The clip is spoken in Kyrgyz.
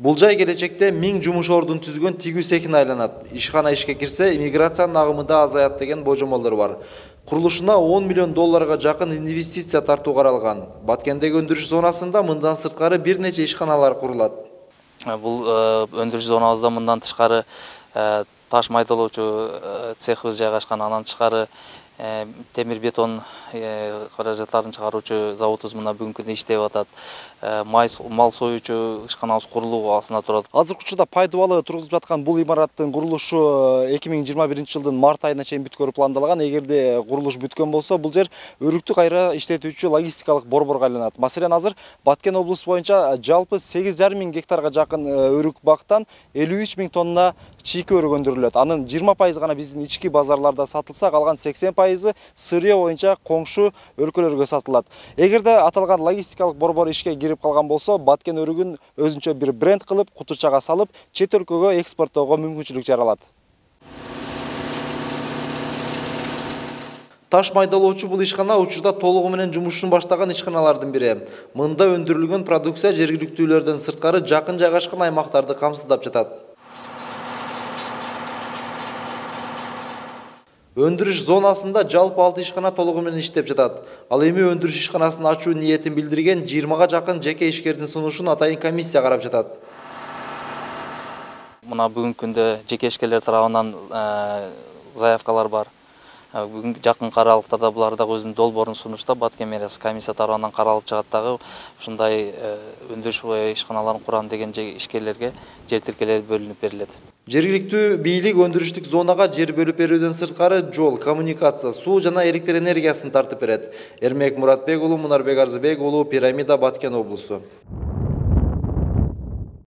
Бул жай келечекте 1000 жумуш ордун түзгөн тигүү цехине айланат. Ишкана ишке кирсе, иммиграциянын агымы да азаят деген божомолдор бар. Курулушуна 10 миллион долларга жакын инвестиция тартуу каралган. Баткендеги өндүрүш зонасында мындан сырткары бир нече ишканалар курулат. Бул өндүрүш зонабызда мындан тышкары таш майдалоочу цехыбыз жайгашкан, анан тышкары темир бетон каражаттарын чыгаруучу заводубуз мына бүгүнкү күндө иштеп атат. Мал союучу ишканабыз курулуу астында турат. Азыркы учурда пайдалуу тургузуп жаткан бул имараттын курулушу 2021 жылдын март айына чейин бүткөрү пландалган. Эгерде курулуш бүткөн болсо, бул жер өрүктү кайра иштетүүчү логистикалык борборго айланат. Маселен, азыр Баткен облусу боюнча жалпы 8,5 миң гектарга жакын өрүк бактан 53 миң тонна чийки өрүк өндүрүлөт. Анын 20% гана биздин ички базарларда сатылса, калган 80% Сырье боюнча коңшу өлкөлөргө сатылат. Эгерде аталган логистикалык борбор ишке кирип калган болсо, Баткен өрүгүн өзүнчө бир бренд кылып, кутучага салып, чет өлкөгө экспорттоого мүмкүнчүлүк жаралат. Таш майдалоочу бул ишкана учурда толугу менен жумушун баштаган ишканалардын бири. Мында өндүрүлгөн продукция жергиликтүүлөрдөн сырткары жакын жайгашкан аймактарды камсыздап жатат. Өндүрүш зонасында жалпы 6 ишкана толугу менен иштеп жатат. Ал эми өндүрүш ишканасын ачуу ниетин билдирген 20га жакын жеке ишкердин сунушун атайын комиссия карап жатат. Мына бүгүнкү күндө жеке ишкерлер тарабынан заявкалар бар. Бүгүн жакын аралыктарда булар да өзүнүн долбоорун сунуштап, Баткен мэриясы комиссия тарабынан каралып чыгат дагы ушундай өндүрүш ишканаларын курам деген ишкерлерге жер тилкелери бөлүнүп берилет. Жергиликтүү бийлик өндүрүштүк зонага жер бөлүп берүүдөн сырткары жол, коммуникация, суу жана электр энергиясын тартып берет. Эрмек Муратбек уулу, Мунарбек Арзыбек уулу, Пирамида, Баткен облусу.